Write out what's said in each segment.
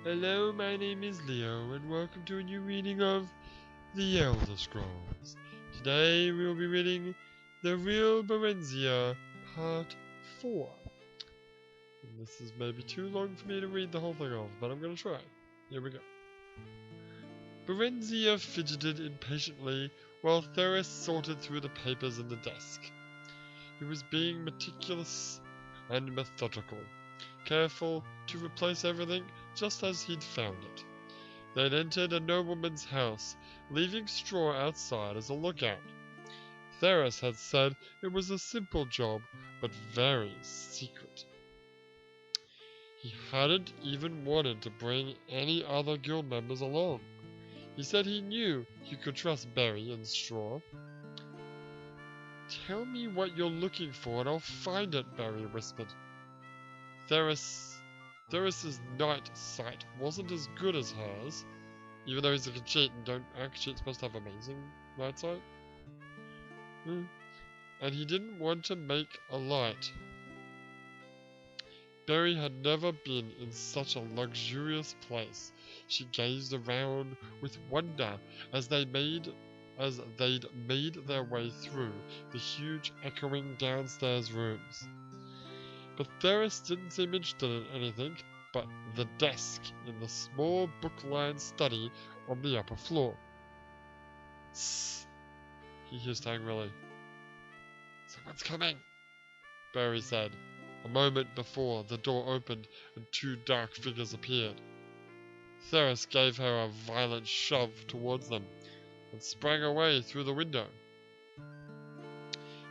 Hello, my name is Leo, and welcome to a new reading of The Elder Scrolls. Today we will be reading The Real Barenziah, Part 4. And this is maybe too long for me to read the whole thing off, but I'm going to try. Here we go. Barenziah fidgeted impatiently while Theris sorted through the papers in the desk. He was being meticulous and methodical, careful to replace everything just as he'd found it. They'd entered a nobleman's house, leaving straw outside as a lookout. Theris had said it was a simple job, but very secret. He hadn't even wanted to bring any other guild members along. He said he knew he could trust Berry and Straw. "Tell me what you're looking for and I'll find it," Berry whispered. Theris's night sight wasn't as good as hers, even though he's a cheat and don't actually supposed to have amazing night sight. And he didn't want to make a light. Berry had never been in such a luxurious place. She gazed around with wonder as they'd made their way through the huge echoing downstairs rooms. But Theris didn't seem interested in anything but the desk in the small book-lined study on the upper floor. "Sss," he hissed angrily. "Someone's coming," Berry said. A moment before, the door opened and two dark figures appeared. Theris gave her a violent shove towards them and sprang away through the window.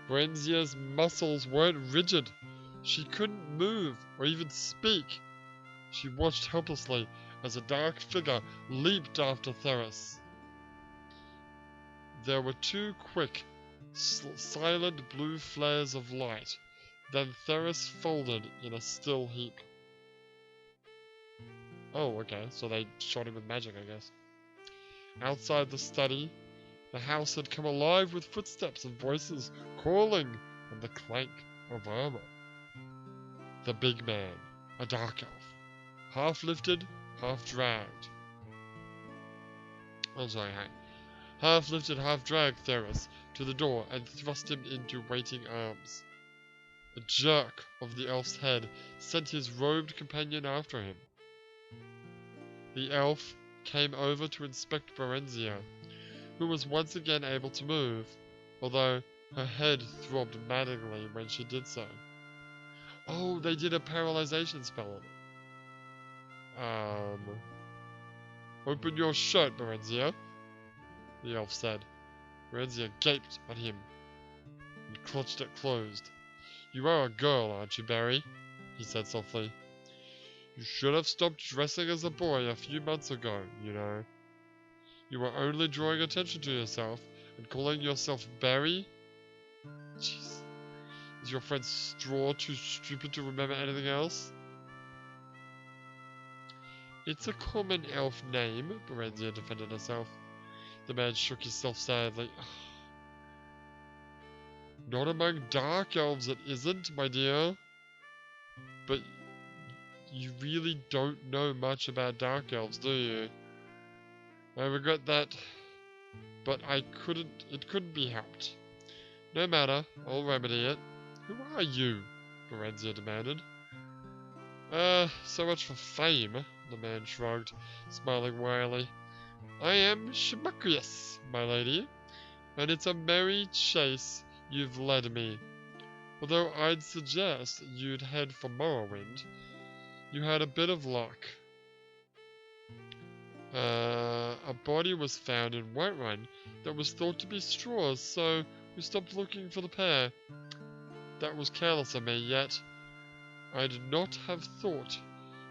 Barenziah's muscles weren't rigid. She couldn't move or even speak. She watched helplessly as a dark figure leaped after Theris. There were two quick, silent blue flares of light. Then Theris folded in a still heap. Oh, okay, so they shot him with magic, I guess. Outside the study, the house had come alive with footsteps and voices calling and the clank of armor. The big man, a dark elf, half lifted, half dragged. Half lifted, half dragged Theris to the door and thrust him into waiting arms. A jerk of the elf's head sent his robed companion after him. The elf came over to inspect Barenziah, who was once again able to move, although her head throbbed maddeningly when she did so. Oh, they did a paralyzation spell on it. "Open your shirt, Barenziah," the elf said. Barenziah gaped at him and clutched it closed. "You are a girl, aren't you, Barry?" he said softly. "You should have stopped dressing as a boy a few months ago, you know. You were only drawing attention to yourself and calling yourself Barry? Jeez. Is your friend Straw too stupid to remember anything else?" "It's a common elf name," Barenziah defended herself. The man shook himself sadly. "Not among dark elves it isn't, my dear. But you really don't know much about dark elves, do you? I regret that, but it couldn't be helped. No matter, I'll remedy it." "Who are you?" Barenziah demanded. So much for fame," the man shrugged, smiling wryly. "I am Shamacrius, my lady, and it's a merry chase you've led me. Although I'd suggest you'd head for Morrowind. You had a bit of luck. A body was found in Whiterun that was thought to be Straw's, so we stopped looking for the pair. That was careless of me, yet I'd not have thought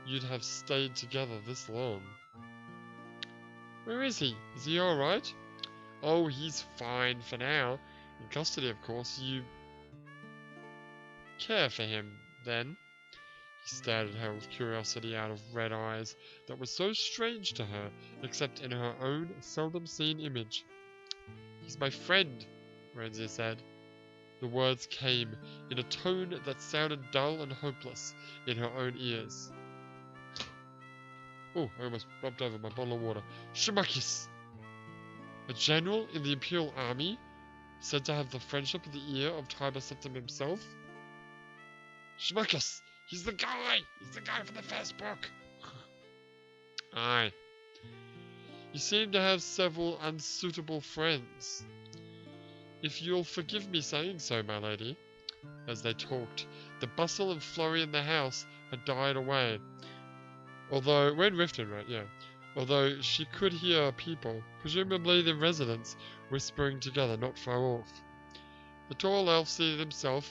you'd have stayed together this long." "Where is he? Is he alright?" "Oh, he's fine for now. In custody, of course. You care for him, then?" He stared at her with curiosity out of red eyes that were so strange to her, except in her own seldom-seen image. "He's my friend," Barenziah said. The words came in a tone that sounded dull and hopeless in her own ears. Oh, I almost bumped over my bottle of water. Shimakis! A general in the Imperial Army, said to have the friendship of the ear of Tiber Septim himself? Shimakis! He's the guy! He's the guy from the first book! Aye. You seem to have several unsuitable friends. If you'll forgive me saying so, my lady. As they talked, the bustle and flurry in the house had died away. Although, when Riften, right, yeah. Although she could hear people, presumably the residents, whispering together not far off. The tall elf seated himself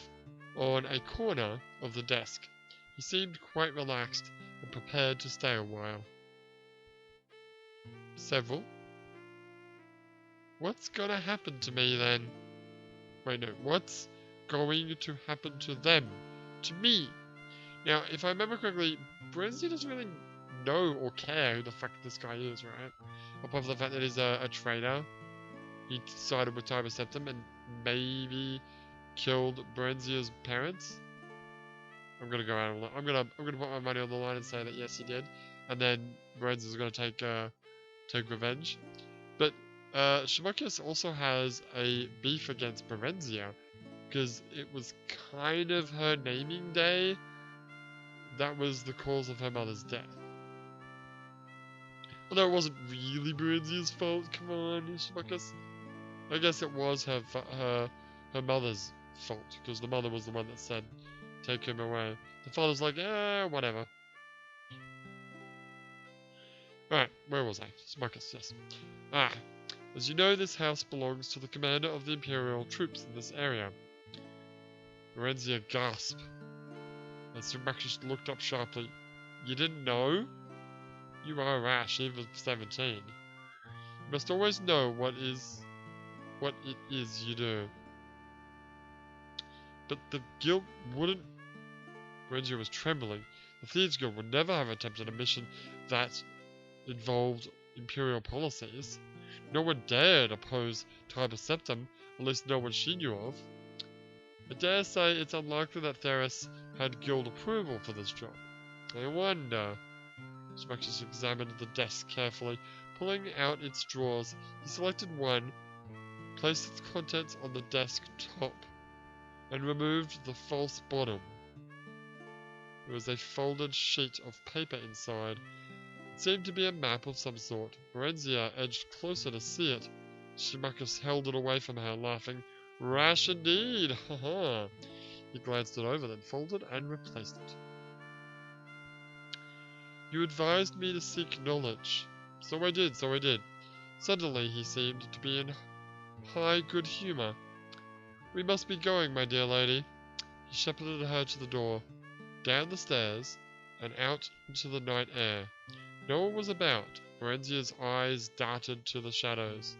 on a corner of the desk. He seemed quite relaxed and prepared to stay a while. Several? What's gonna happen to me then? Wait, no, what's going to happen to them? To me? Now, if I remember correctly, Barenziah doesn't really know or care who the fuck this guy is, right? Apart from the fact that he's a traitor. He sided with Tiber Septim and maybe killed Barenziah's parents. I'm gonna go out. I'm gonna put my money on the line and say that yes, he did, and then Barenziah's gonna take revenge. But Shimakis also has a beef against Barenziah because it was kind of her naming day that was the cause of her mother's death. Although it wasn't really Barenziah's fault. Come on, Shimakis. I guess it was her mother's fault because the mother was the one that said take him away. The father's like, whatever. Alright, where was I? Shimakis, yes. As you know, this house belongs to the commander of the Imperial troops in this area. Barenziah gasped as Shimakis looked up sharply. You didn't know? You are rash, even 17. You must always know what it is you do. But the guild wouldn't... Barenziah was trembling. The Thieves Guild would never have attempted a mission that involved Imperial policies. No one dared oppose Tiber Septim, at least no one she knew of. I dare say it's unlikely that Theris had guild approval for this job. I wonder... Shimakis examined the desk carefully. Pulling out its drawers, he selected one, placed its contents on the desk top, and removed the false bottom. There was a folded sheet of paper inside. It seemed to be a map of some sort. Barenziah edged closer to see it. Shimakis held it away from her, laughing. Rash indeed! Haha! He glanced it over, then folded and replaced it. You advised me to seek knowledge. So I did. Suddenly he seemed to be in high good humour. We must be going, my dear lady. He shepherded her to the door, down the stairs, and out into the night air. No one was about. Barenziah's eyes darted to the shadows.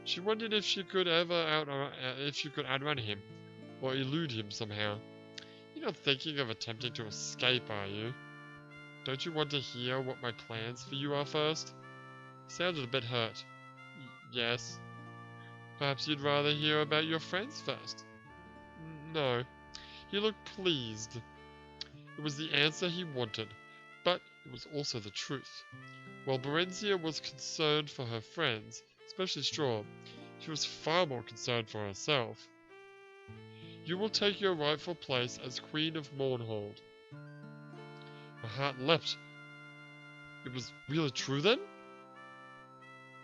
She wondered if she could outrun him, or elude him somehow. You're not thinking of attempting to escape, are you? Don't you want to hear what my plans for you are first? He sounded a bit hurt. Yes. Perhaps you'd rather hear about your friends first? No. He looked pleased. It was the answer he wanted, but it was also the truth. While Barenziah was concerned for her friends, especially Straw, she was far more concerned for herself. You will take your rightful place as Queen of Mournhold. Her heart leapt. It was really true then?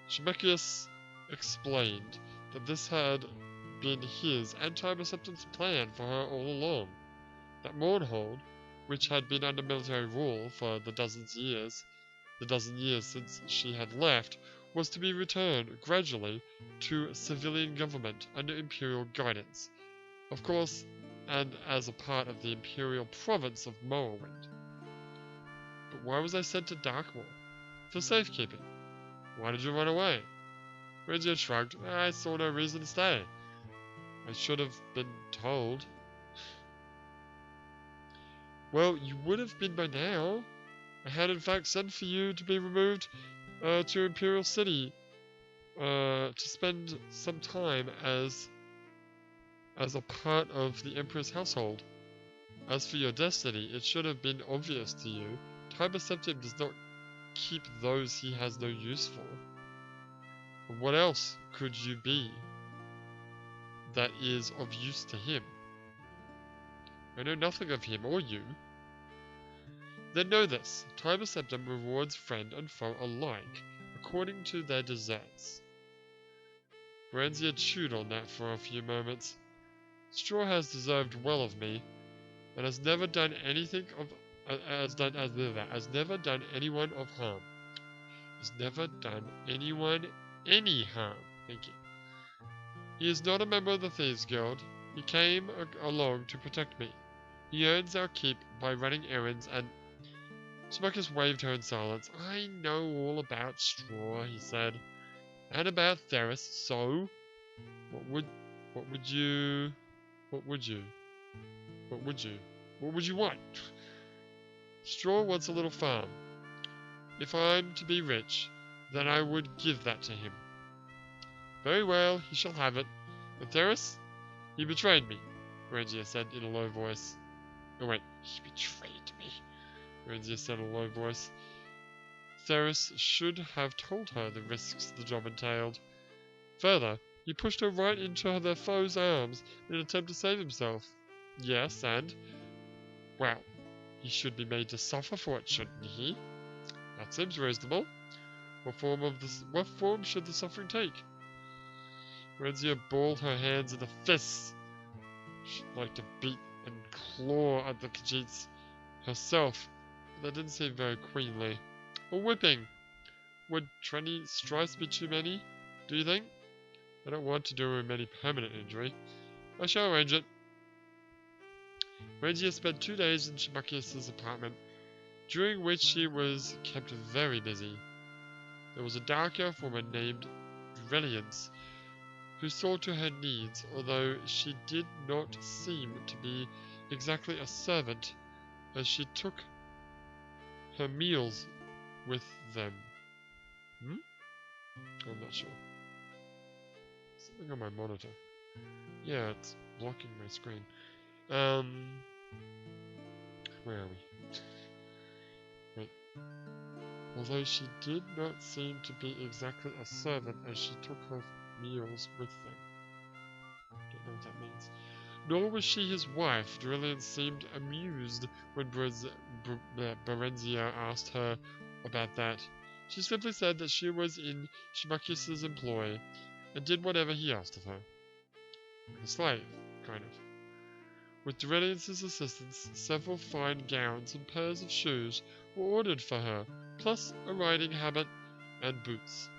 Shimakis explained that this had been his and Tiber Septim's plan for her all along. That Mournhold, which had been under military rule for the dozen years since she had left, was to be returned gradually to civilian government under imperial guidance. Of course, and as a part of the imperial province of Morrowind. But why was I sent to Darkmoor? For safekeeping. Why did you run away? Barenziah shrugged. I saw no reason to stay. I should have been told. Well, you would have been by now. I had in fact sent for you to be removed to Imperial City to spend some time as a part of the Emperor's household. As for your destiny, it should have been obvious to you. Tiber Septim does not keep those he has no use for. And what else could you be that is of use to him? I know nothing of him or you. Then know this, Tiber Septim rewards friend and foe alike, according to their deserts. Barenziah chewed on that for a few moments. Straw has deserved well of me, and has never done anything of has never done anyone of harm. Has never done anyone any harm. Thank you. He is not a member of the Thieves Guild. He came along to protect me. He earns our keep by running errands and... Smuckus waved her in silence. I know all about Straw, he said. And about Theris, so... What would you want? Straw wants a little farm. If I'm to be rich, then I would give that to him. Very well, he shall have it. And Theris? He betrayed me, Barenziah said in a low voice. Oh wait, he betrayed me, Barenziah said in a low voice. Theris should have told her the risks the job entailed. Further, he pushed her right into their foe's arms in an attempt to save himself. Yes, and... well, he should be made to suffer for it, shouldn't he? That seems reasonable. What form should the suffering take? Barenziah balled her hands into fists. She'd like to beat and claw at the Khajiits herself, but that didn't seem very queenly. A whipping! Would 20 stripes be too many, do you think? I don't want to do him any permanent injury. I shall arrange it. Barenziah spent 2 days in Shimakius' apartment, during which she was kept very busy. There was a dark elf woman named Dreliance, who saw to her needs, although she did not seem to be exactly a servant, as she took her meals with them. I'm not sure. Something on my monitor. Yeah, it's blocking my screen. Where are we? Wait. Although she did not seem to be exactly a servant, as she took her meals with them. Don't know what that means. Nor was she his wife. Drelian seemed amused when Barenziah asked her about that. She simply said that she was in Shimakius' employ, and did whatever he asked of her. Like a slave, kind of. With Drelian's assistance, several fine gowns and pairs of shoes were ordered for her, plus a riding habit and boots,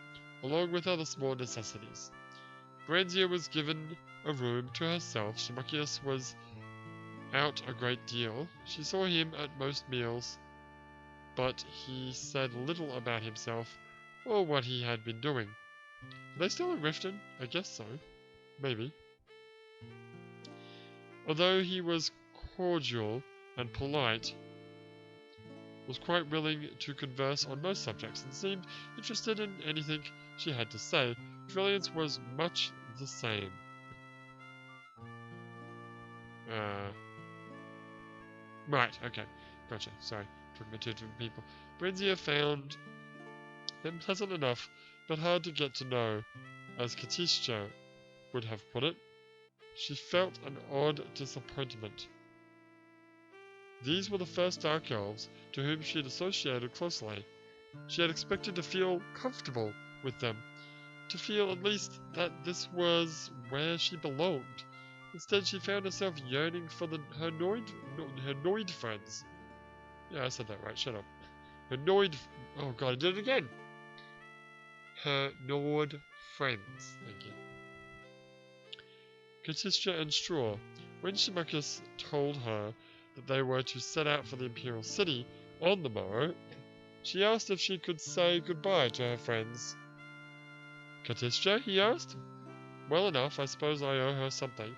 along with other small necessities. Barenziah was given a room to herself. Shimakius was out a great deal. She saw him at most meals, but he said little about himself or what he had been doing. Are they still in Riften? I guess so. Maybe. Although he was cordial and polite, was quite willing to converse on most subjects and seemed interested in anything she had to say, Dreliance was much the same. Right, okay. Gotcha. Sorry. Talking about 2 different people. Barenziah found them pleasant enough, but hard to get to know, as Katisha would have put it. She felt an odd disappointment. These were the first Dark Elves to whom she had associated closely. She had expected to feel comfortable with them, to feel at least that this was where she belonged. Instead, she found herself yearning for her Noid friends. Yeah, I said that right, shut up. Her Noid... oh god, I did it again! Her Nord friends, thank you. Katisha and Straw. When Shimakius told her that they were to set out for the Imperial City on the morrow, she asked if she could say goodbye to her friends. Katisha, he asked. Well enough, I suppose I owe her something.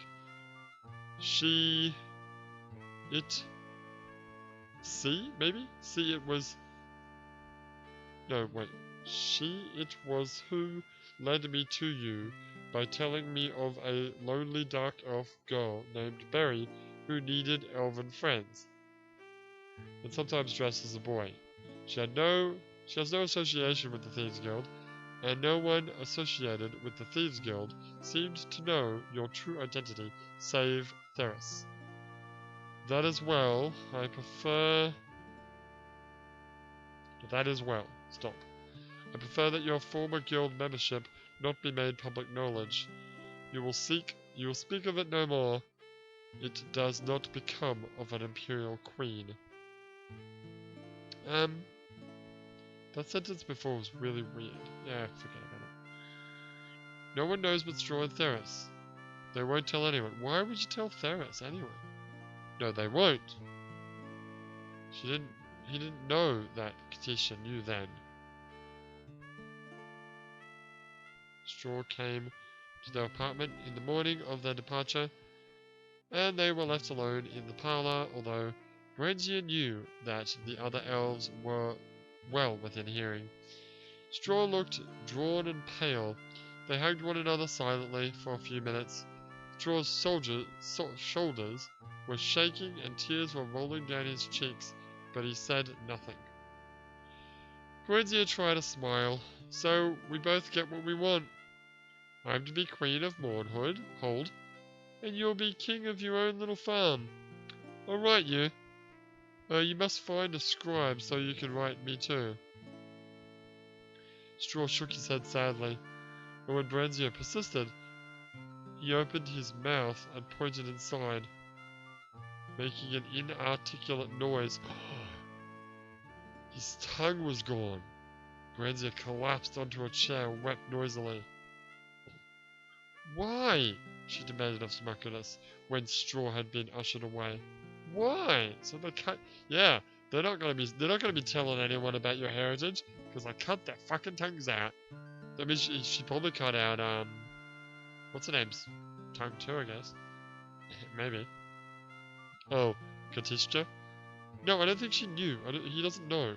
Maybe? See, it was... no, wait. It was who led me to you by telling me of a lonely dark elf girl named Berry who needed elven friends, and sometimes dressed as a boy. She She has no association with the Thieves Guild, and no one associated with the Thieves Guild seemed to know your true identity, save Theris. That as well, I prefer... That as well. Stop. I prefer that your former guild membership not be made public knowledge. You will speak of it no more. It does not become of an imperial queen. That sentence before was really weird. Yeah, forget about it. No one knows but Straw and Theris. They won't tell anyone. Why would you tell Theris anyway? No, they won't. He didn't know that Katisha knew then. Straw came to their apartment in the morning of their departure, and they were left alone in the parlor, although Barenziah knew that the other elves were well within hearing. Straw looked drawn and pale. They hugged one another silently for a few minutes. Straw's shoulders were shaking and tears were rolling down his cheeks, but he said nothing. Barenziah tried a smile. So, we both get what we want. I'm to be Queen of Mournhold, and you'll be king of your own little farm. Alright, you. You must find a scribe so you can write me too. Straw shook his head sadly, but when Barenziah persisted, he opened his mouth and pointed inside, making an inarticulate noise. His tongue was gone. Barenziah collapsed onto a chair and wept noisily. Why? She demanded of Smucculus when Straw had been ushered away. Why? So they cut. Yeah, they're not gonna be telling anyone about your heritage because I cut their fucking tongues out. That means she probably cut out what's her name's tongue too, I guess. Maybe. Oh, Katisha? No, I don't think she knew. He doesn't know.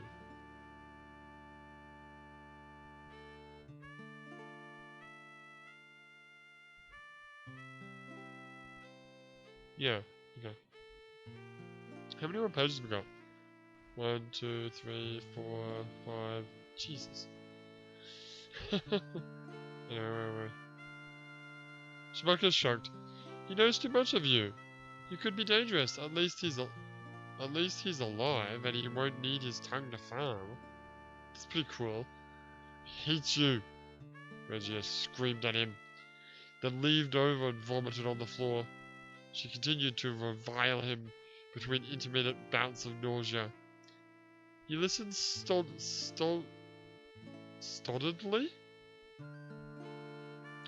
Yeah, okay. How many more pages have we got? 1, 2, 3, 4, 5. Jesus. Anyway. Smuckus shrugged. He knows too much of you. He could be dangerous. At least he's alive, and he won't need his tongue to farm. That's pretty cool. I hate you. Barenziah screamed at him, then leaned over and vomited on the floor. She continued to revile him between intermittent bouts of nausea. He listened stolidly?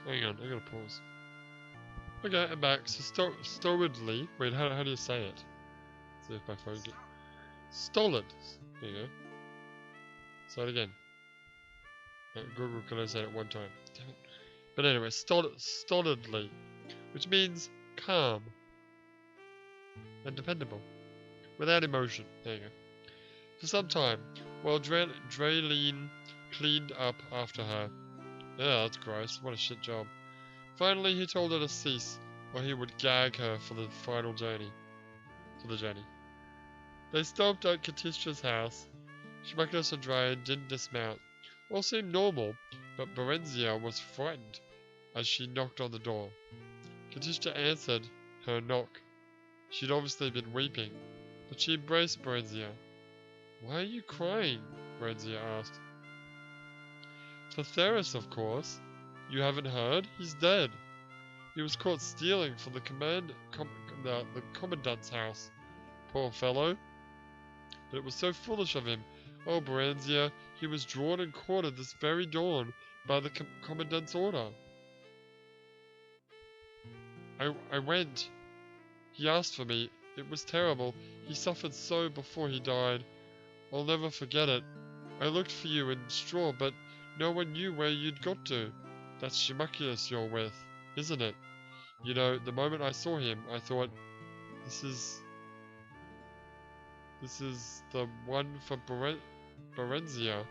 Hang on, I gotta pause. Okay, I'm back. So stolidly. Wait, how do you say it? Let's see if my phone gets... Stolid. There you go. Say it again. Google can only say it one time. Damn it. But anyway, stolidly, which means calm and dependable, without emotion. There you go. For some time, while Draylene cleaned up after her. Yeah, that's gross. What a shit job. Finally, he told her to cease, or he would gag her for the final journey. They stopped at Katisha's house. Smuckus and Dryan didn't dismount. All seemed normal, but Barenziah was frightened as she knocked on the door. Katisha answered her knock. She'd obviously been weeping, but she embraced Barenziah. Why are you crying? Barenziah asked. For Theris, of course. You haven't heard? He's dead. He was caught stealing from the commandant's house. Poor fellow. But it was so foolish of him. Oh, Barenziah, he was drawn and quartered this very dawn by the commandant's order. I went. He asked for me. It was terrible. He suffered so before he died. I'll never forget it. I looked for you in Straw, but no one knew where you'd got to. That's Shimakius you're with, isn't it? You know, the moment I saw him, I thought, this is the one for Barenziah.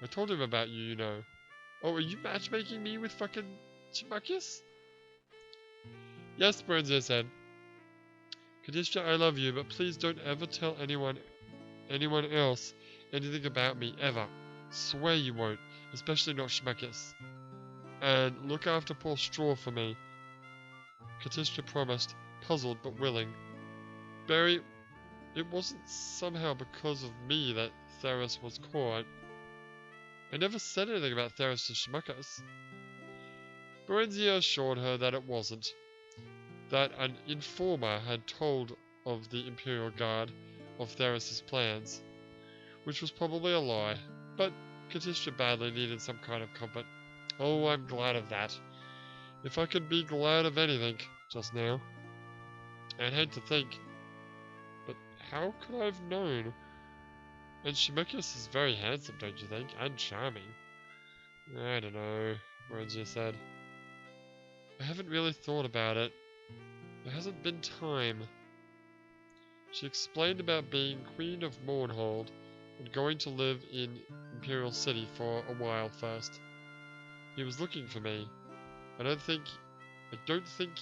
I told him about you, you know. Oh, are you matchmaking me with fucking Shimakius? Yes, Barenziah said. Katisha, I love you, but please don't ever tell anyone else anything about me, ever. Swear you won't, especially not Schmeckis. And look after poor Straw for me. Katishka promised, puzzled but willing. Barry, it wasn't somehow because of me that Theris was caught. I never said anything about Theris to Schmeckis. Barenziah assured her that it wasn't. That an informer had told of the Imperial Guard of Theris' plans, which was probably a lie, but Katishka badly needed some kind of comfort. Oh, I'm glad of that. If I could be glad of anything just now. I'd hate to think, but how could I have known? And Shimokis is very handsome, don't you think? And charming. I don't know, Barenziah said. I haven't really thought about it. There hasn't been time. She explained about being Queen of Mournhold and going to live in Imperial City for a while first. He was looking for me. I don't think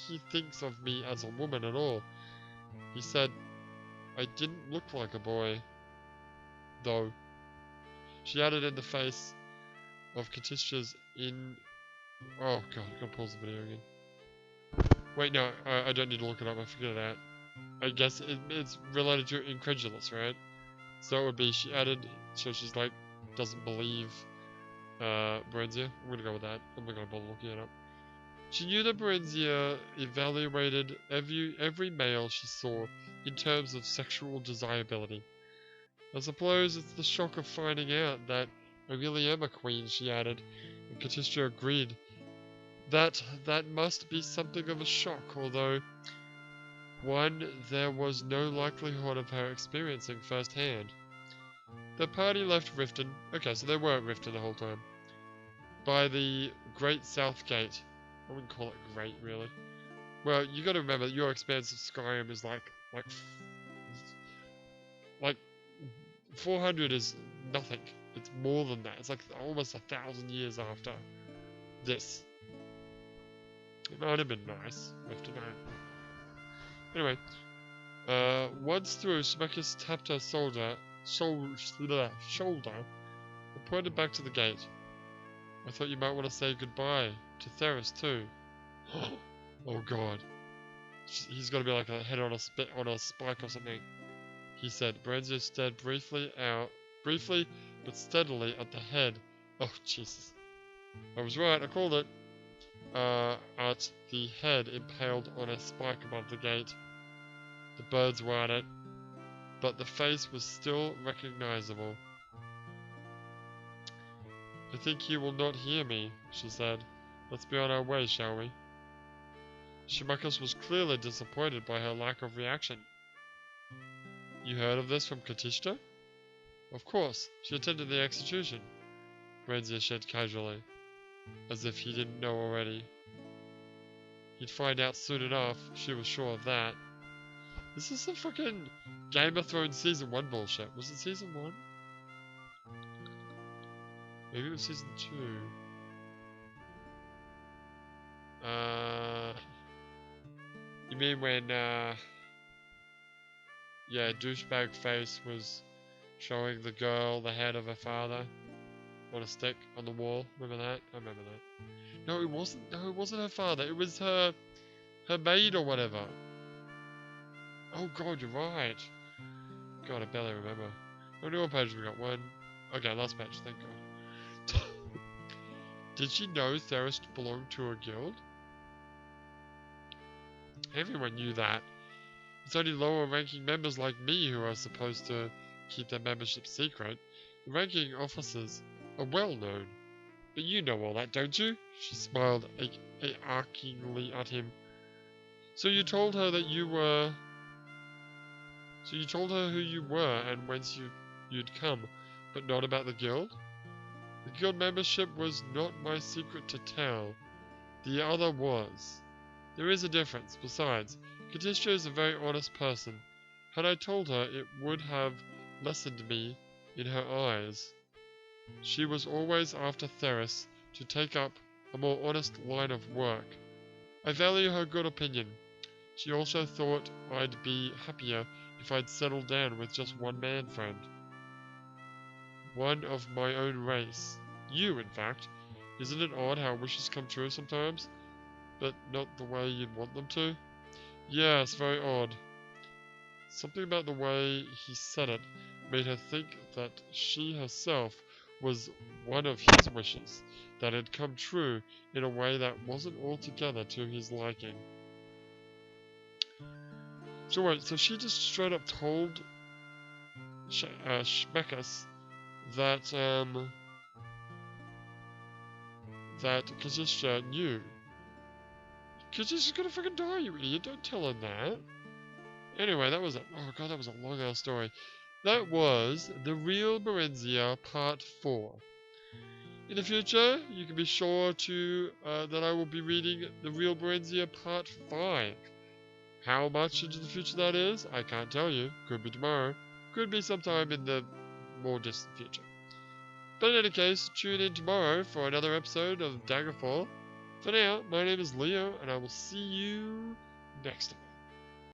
he thinks of me as a woman at all. He said I didn't look like a boy. Though. She added in the face of Katishka's Oh god, I gotta pause the video again. Wait, no, I don't need to look it up, I figured it out. I guess it's related to incredulous, right? So it would be, she added, so she's like, doesn't believe Barenziah. I'm gonna go with that. I'm not gonna bother looking it up. She knew that Barenziah evaluated every male she saw in terms of sexual desirability. I suppose it's the shock of finding out that I really am a queen, she added, and Katishka agreed. That must be something of a shock, although one there was no likelihood of her experiencing firsthand. The party left Riften, okay, so they were at Riften the whole time, by the Great South Gate. I wouldn't call it great, really. Well, you gotta remember that your expanse of Skyrim is like 400 is nothing. It's more than that. It's like almost 1,000 years after this. It might have been nice. Anyway, once through, Schmeckis tapped her shoulder and pointed back to the gate. I thought you might want to say goodbye to Theris too. Oh god. He's got to be like a head on a spike or something. He said. Barenziah stared briefly but steadily at the head. Oh Jesus. I was right, I called it. At the head impaled on a spike above the gate. The birds were at it, but the face was still recognizable. I think you will not hear me, she said. Let's be on our way, shall we? Shimokis was clearly disappointed by her lack of reaction. You heard of this from Katishka? Of course, she attended the execution, Barenziah said casually, as if he didn't know already. He'd find out soon enough, she was sure of that. This is some fucking Game of Thrones Season 1 bullshit. Was it Season 1? Maybe it was Season 2. You mean when, yeah, douchebag face was showing the girl the head of her father on a stick on the wall? Remember that? I remember that. No, it wasn't. No, it wasn't her father. It was her maid or whatever. Oh god, you're right. God, I barely remember. How many more pages we got? One. Okay, last page. Thank God. Did she know Theris belonged to a guild? Everyone knew that. It's only lower-ranking members like me who are supposed to keep their membership secret. The ranking officers are well known. But you know all that, don't you? She smiled achingly at him. So you told her that you were... So you told her who you were and whence you'd come, but not about the guild? The guild membership was not my secret to tell. The other was. There is a difference. Besides, Katishka is a very honest person. Had I told her, it would have lessened me in her eyes. She was always after Theris to take up a more honest line of work. I value her good opinion. She also thought I'd be happier if I'd settled down with just one man friend. one of my own race. You, in fact. Isn't it odd how wishes come true sometimes, but not the way you'd want them to? Yes, very odd. Something about the way he said it made her think that she herself was one of his wishes that had come true in a way that wasn't altogether to his liking. So wait, so she just straight up told Shmekas that, that Kazisha knew. Kazisha's gonna fucking die, you idiot, don't tell her that. Anyway, that was oh god, that was a long ass story. That was The Real Barenziah Part 4. In the future, you can be sure to that I will be reading The Real Barenziah Part 5. How much into the future that is, I can't tell you. Could be tomorrow. Could be sometime in the more distant future. But in any case, tune in tomorrow for another episode of Daggerfall. For now, my name is Leo, and I will see you next time.